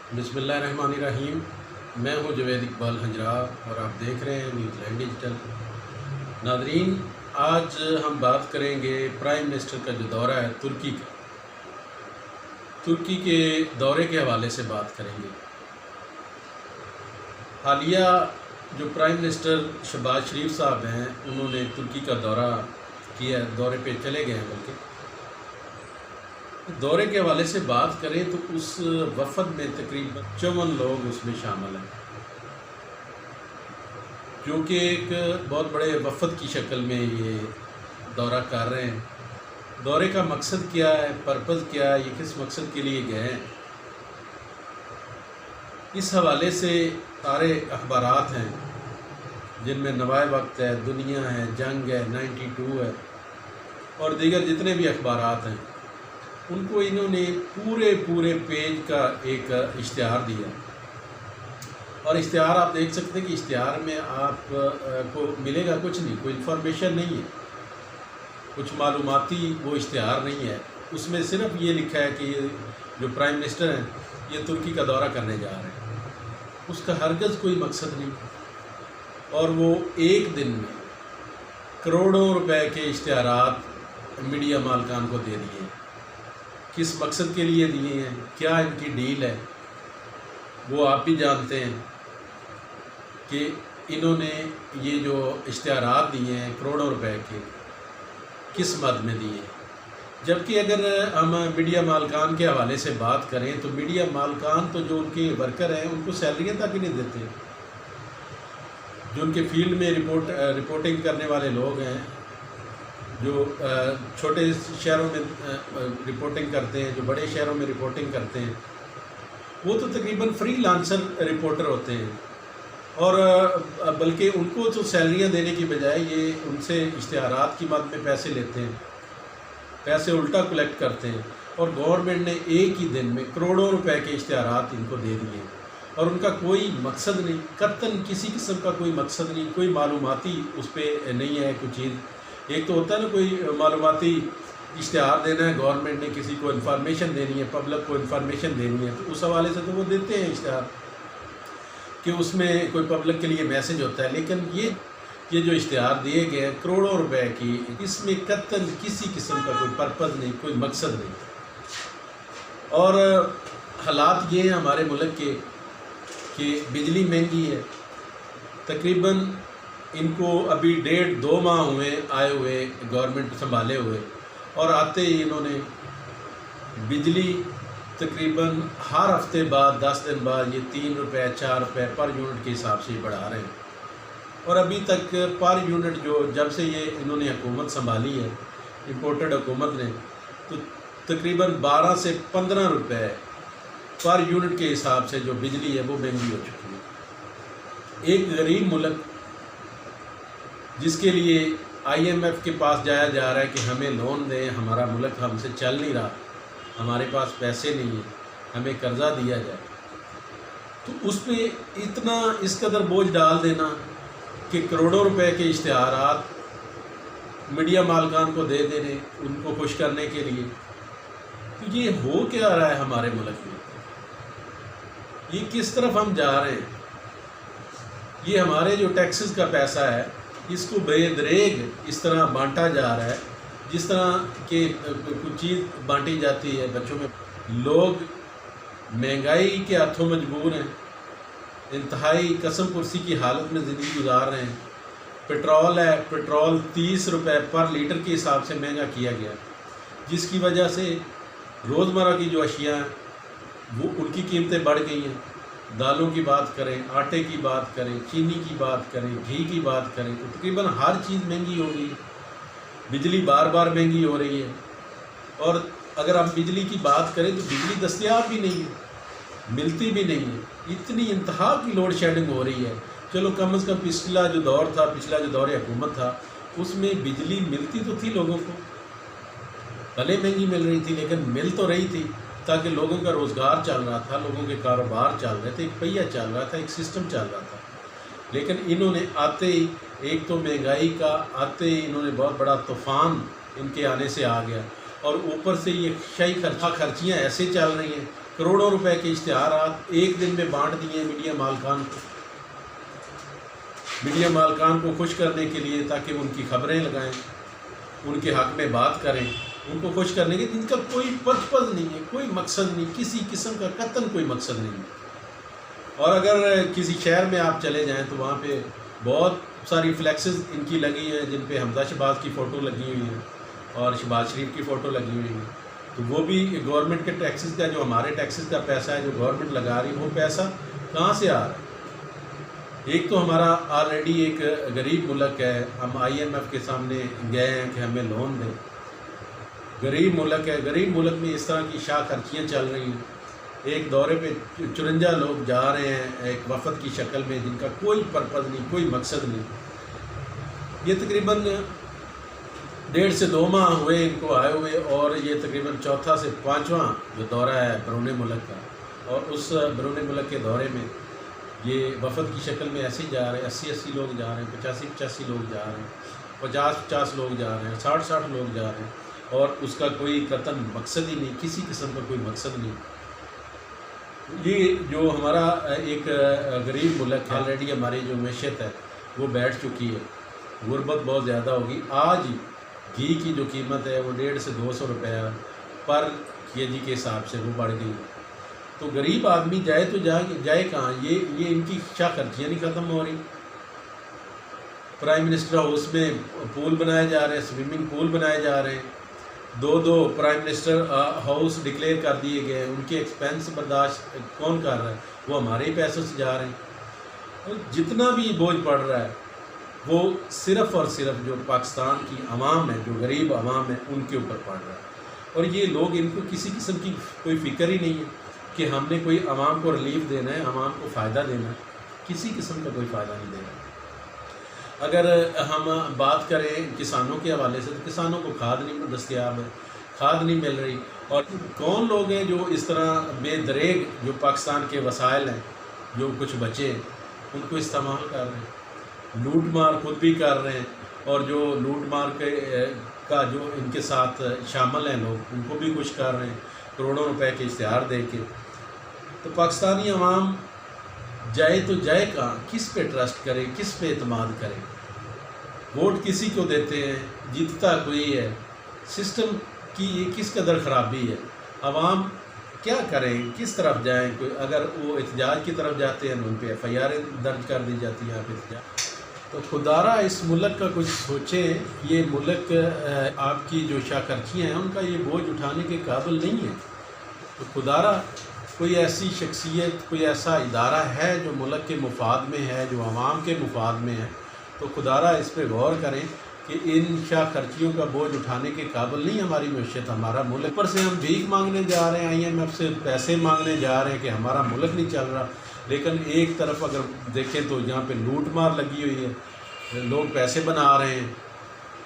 बिस्मिल्लाहिर्रहमानिर्रहीम। मैं हूं जवेद इकबाल हंजरा और आप देख रहे हैं न्यूज़ीलैंड डिजिटल। नादरीन, आज हम बात करेंगे प्राइम मिनिस्टर का जो दौरा है तुर्की का। तुर्की के दौरे के हवाले से बात करेंगे। हालिया जो प्राइम मिनिस्टर शहबाज शरीफ साहब हैं, उन्होंने तुर्की का दौरा किया, दौरे पे चले गए हैं। बल्कि दौरे के हवाले से बात करें तो उस वफद में तकरीबन 54 लोग उसमें शामिल हैं, जो कि एक बहुत बड़े वफद की शक्ल में ये दौरा कर रहे हैं। दौरे का मकसद क्या है, पर्पज़ क्या है, ये किस मकसद के लिए गए हैं, इस हवाले से सारे अखबारात हैं जिनमें नवाए वक्त है, दुनिया है, जंग है, 92 है और दीगर जितने भी अखबारात हैं, उनको इन्होंने पूरे पेज का एक इश्तिहार दिया। और इश्तिहार आप देख सकते हैं कि इश्तिहार में आप को मिलेगा कुछ नहीं, कोई इन्फॉर्मेशन नहीं है, कुछ मालूमाती वो इश्तिहार नहीं है। उसमें सिर्फ ये लिखा है कि जो प्राइम मिनिस्टर हैं ये तुर्की का दौरा करने जा रहे हैं। उसका हरगज़ कोई मकसद नहीं। और वो एक दिन में करोड़ों रुपए के इश्तिहारात मीडिया मालकान को दे दिए। किस मकसद के लिए दिए हैं, क्या इनकी डील है, वो आप भी जानते हैं कि इन्होंने ये जो इश्तिहारात दिए हैं करोड़ों रुपए के, किस मद में दिए। जबकि अगर हम मीडिया मालकान के हवाले से बात करें तो मीडिया मालकान तो जो उनके वर्कर हैं उनको सैलरियाँ तक ही नहीं देते। जो उनके फील्ड में रिपोर्टिंग करने वाले लोग हैं, जो छोटे शहरों में रिपोर्टिंग करते हैं, जो बड़े शहरों में रिपोर्टिंग करते हैं, वो तो तकरीबन फ्रीलांसर रिपोर्टर होते हैं। और बल्कि उनको तो सैलरियां देने की बजाय ये उनसे इश्तिहारात की मद में पैसे लेते हैं, पैसे उल्टा कलेक्ट करते हैं। और गवर्नमेंट ने एक ही दिन में करोड़ों रुपए के इश्तिहारात इनको दे दिए और उनका कोई मकसद नहीं, कतन किसी किस्म का कोई मकसद नहीं, कोई मालूमाती उस पर नहीं है कोई चीज़। एक तो होता है ना, कोई मालूमाती इश्तिहार देना है, गवर्नमेंट ने किसी को इन्फॉर्मेशन देनी है, पब्लिक को इन्फॉर्मेशन देनी है, तो उस हवाले से तो वो देते हैं इश्तिहार कि उसमें कोई पब्लिक के लिए मैसेज होता है। लेकिन ये जो इश्तिहार दिए गए हैं करोड़ों रुपए की, इसमें कतन किसी किस्म का कोई पर्पज़ नहीं, कोई मकसद नहीं। और हालात ये हैं हमारे मुल्क के कि बिजली महंगी है। तकरीबन इनको अभी 1.5-2 माह हुए आए हुए गवर्नमेंट संभाले हुए, और आते ही इन्होंने बिजली तकरीबन हर हफ्ते बाद 10 दिन बाद ये 3 रुपये 4 रुपये पर यूनिट के हिसाब से बढ़ा रहे हैं। और अभी तक पर यूनिट जो जब से ये इन्होंने हुकूमत संभाली है, इम्पोर्टेड हुकूमत ने, तो तकरीबन 12 से 15 रुपये पर यूनिट के हिसाब से जो बिजली है वो महंगी हो चुकी है। एक गरीब मुल्क जिसके लिए IMF के पास जाया जा रहा है कि हमें लोन दें, हमारा मुल्क हमसे चल नहीं रहा, हमारे पास पैसे नहीं है, हमें कर्ज़ा दिया जाए, तो उस पर इतना इस कदर बोझ डाल देना कि करोड़ों रुपए के इश्तिहारात मीडिया मालकान को दे देने उनको खुश करने के लिए। तो ये हो क्या रहा है हमारे मुल्क में, ये किस तरफ हम जा रहे हैं। ये हमारे जो टैक्सेस का पैसा है इसको बेदरेग इस तरह बांटा जा रहा है जिस तरह के कुछ चीज़ बांटी जाती है बच्चों में। लोग महंगाई के हाथों मजबूर हैं, इंतहाई कसम कुर्सी की हालत में ज़िंदगी गुजार रहे हैं। पेट्रोल है, पेट्रोल 30 रुपये पर लीटर के हिसाब से महंगा किया गया, जिसकी वजह से रोज़मर्रा की जो अशिया हैं वो उनकी कीमतें बढ़ गई हैं। दालों की बात करें, आटे की बात करें, चीनी की बात करें, घी की बात करें, तो तकरीबन हर चीज़ महंगी हो गई है। बिजली बार बार महंगी हो रही है। और अगर हम बिजली की बात करें तो बिजली दस्तयाब भी नहीं है, मिलती भी नहीं है। इतनी इंतहा की लोड शेडिंग हो रही है। चलो कम से कम पिछला जो दौर हुकूमत था उसमें बिजली मिलती तो थी लोगों को, भले महंगी मिल रही थी लेकिन मिल तो रही थी, ताकि लोगों का रोज़गार चल रहा था, लोगों के कारोबार चल रहे थे, एक पहिया चल रहा था, एक सिस्टम चल रहा था। लेकिन इन्होंने आते ही, एक तो महंगाई का आते ही इन्होंने बहुत बड़ा तूफ़ान इनके आने से आ गया, और ऊपर से ये शाही खर्चियाँ ऐसे चल रही हैं کروڑوں روپے کے اشتہارات ایک دن میں بانٹ دیے میڈیا مالکان کو خوش کرنے کے لیے، تاکہ ان کی خبریں لگائیں، ان کے حق میں بات کریں، ان کو خوش کرنے کے، جن کا کوئی پرپز نہیں ہے، کوئی مقصد نہیں، کسی قسم کا قطعاً کوئی مقصد نہیں ہے۔ اور اگر کسی شہر میں آپ چلے جائیں تو وہاں پہ بہت ساری فلیکسز ان کی لگی ہیں، جن پہ حمزہ شہباز کی فوٹو لگی ہوئی ہے اور شہباز شریف کی فوٹو لگی ہوئی ہے۔ تو وہ بھی گورنمنٹ کے ٹیکسز کا، جو ہمارے ٹیکسز کا پیسہ ہے جو گورنمنٹ لگا رہی ہے، وہ پیسہ کہاں سے آ رہا ہے؟ ایک تو ہمارا آلریڈی ایک غریب ملک ہے، ہم IMF کے سامنے گئے ہیں کہ ہمیں لون دیں، غریب ملک ہے، غریب ملک میں اس طرح کی شاہ خرچیاں چل رہی ہیں۔ ایک دورے پہ 54 لوگ جا رہے ہیں ایک وفد کی شکل میں، جن کا کوئی پرپز نہیں، کوئی مقصد نہیں۔ یہ تقریباً 1.5 سے 2 ماہ ہوئے ان کو آئے ہوئے، اور یہ تقریباً 4تھا سے 5واں جو دورہ ہے بیرون ملک کا، اور اس بیرون ملک کے دورے میں یہ وفد کی شکل میں ایسے ہی جا رہے ہیں، 80 لوگ جا رہے ہیں، 85 لوگ جا رہے ہیں، 50 لوگ جا رہے ہیں، 60 لوگ جا رہے ہیں، اور اس کا کوئی قطعاً مقصد ہی نہیں، کسی قسم کا کوئی مقصد نہیں۔ یہ جو ہمارا ایک غریب ملک ہے، آلریڈی ہماری جو معیشت ہے وہ بیٹھ چکی ہے، غربت بہت زیادہ ہوگی۔ آج گھی کی جو قیمت ہے وہ 150 سے 200 روپے پر kg کے حساب سے وہ بڑھ گئی۔ تو غریب آدمی جائے تو جائے کہاں؟ یہ ان کی شاہ خرچیاں نہیں ختم ہو رہی۔ پرائم منسٹر ہاؤس میں پول بنائے جا رہے ہیں، سوئمنگ پول بنائے جا رہے ہیں، 2 پرائم منسٹر ہاؤس ڈکلیئر کر دیے گئے ہیں، ان کے ایکسپینس برداشت کون کر رہا ہے؟ وہ ہمارے ہی پیسوں سے جا رہے ہیں۔ اور جتنا بھی بوجھ پڑ رہا ہے وہ صرف اور صرف جو پاکستان کی عوام ہے، جو غریب عوام ہے، ان کے اوپر پڑ رہا ہے۔ اور یہ لوگ، ان کو کسی قسم کی کوئی فکر ہی نہیں ہے کہ ہم نے کوئی عوام کو ریلیف دینا ہے، عوام کو فائدہ دینا ہے، کسی قسم کا کوئی فائدہ نہیں دینا۔ اگر ہم بات کریں کسانوں کے حوالے سے، تو کسانوں کو کھاد نہیں دستیاب ہے، کھاد نہیں مل رہی، اور کون لوگ ہیں جو اس طرح بے دریغ جو پاکستان کے وسائل ہیں جو کچھ بچے ہیں ان کو استعمال کر رہے ہیں، لوٹ مار خود بھی کر رہے ہیں، اور جو لوٹ مار کا جو ان کے ساتھ شامل ہیں لوگ، ان کو بھی کچھ کر رہے ہیں کروڑوں روپے کے اشتہار دے کے۔ تو پاکستانی عوام جائے تو جائے کہاں؟ کس پہ ٹرسٹ کرے، کس پہ اعتماد کرے؟ ووٹ کسی کو دیتے ہیں، جیتتا کوئی ہے، سسٹم کی یہ کس قدر خرابی ہے، عوام کیا کریں، کس طرف جائیں؟ کوئی اگر وہ احتجاج کی طرف جاتے ہیں تو ان پہ FIR درج کر دی جاتی ہے، آپ احتجاج۔ تو خدارہ اس ملک کا کچھ سوچیں، یہ ملک آپ کی جو شاہ خرچیاں ہیں ان کا یہ بوجھ اٹھانے کے قابل نہیں ہے۔ تو خدارہ کوئی ایسی شخصیت، کوئی ایسا ادارہ ہے جو ملک کے مفاد میں ہے، جو عوام کے مفاد میں ہے، تو خدارہ اس پہ غور کریں کہ ان شاہ خرچیوں کا بوجھ اٹھانے کے قابل نہیں ہماری معیشت، ہمارا ملک۔ اوپر سے ہم بھیک مانگنے جا رہے ہیں، IMF سے پیسے مانگنے جا رہے ہیں کہ ہمارا ملک نہیں چل رہا، لیکن ایک طرف اگر دیکھیں تو یہاں پہ لوٹ مار لگی ہوئی ہے، لوگ پیسے بنا رہے ہیں،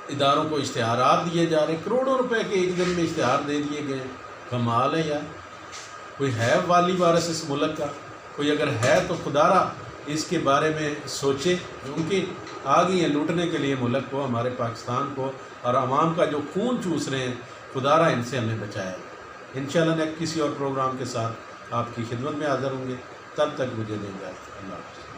اداروں کو اشتہارات دیے جا رہے ہیں، کروڑوں روپے کے ایک دن میں اشتہار دے دیے گئے۔ کمال ہے یار، کوئی ہے والی وارث اس ملک کا؟ کوئی اگر ہے تو خدارہ اس کے بارے میں سوچے، کیونکہ آ گئی ہیں لوٹنے کے لیے ملک کو، ہمارے پاکستان کو، اور عوام کا جو خون چوس رہے ہیں، خدارہ ان سے ہمیں بچایا۔ انشاءاللہ نیکسٹ کسی اور پروگرام کے ساتھ آپ کی خدمت میں حاضر ہوں گے، تب تک مجھے دیں اجازت۔ اللہ حافظ۔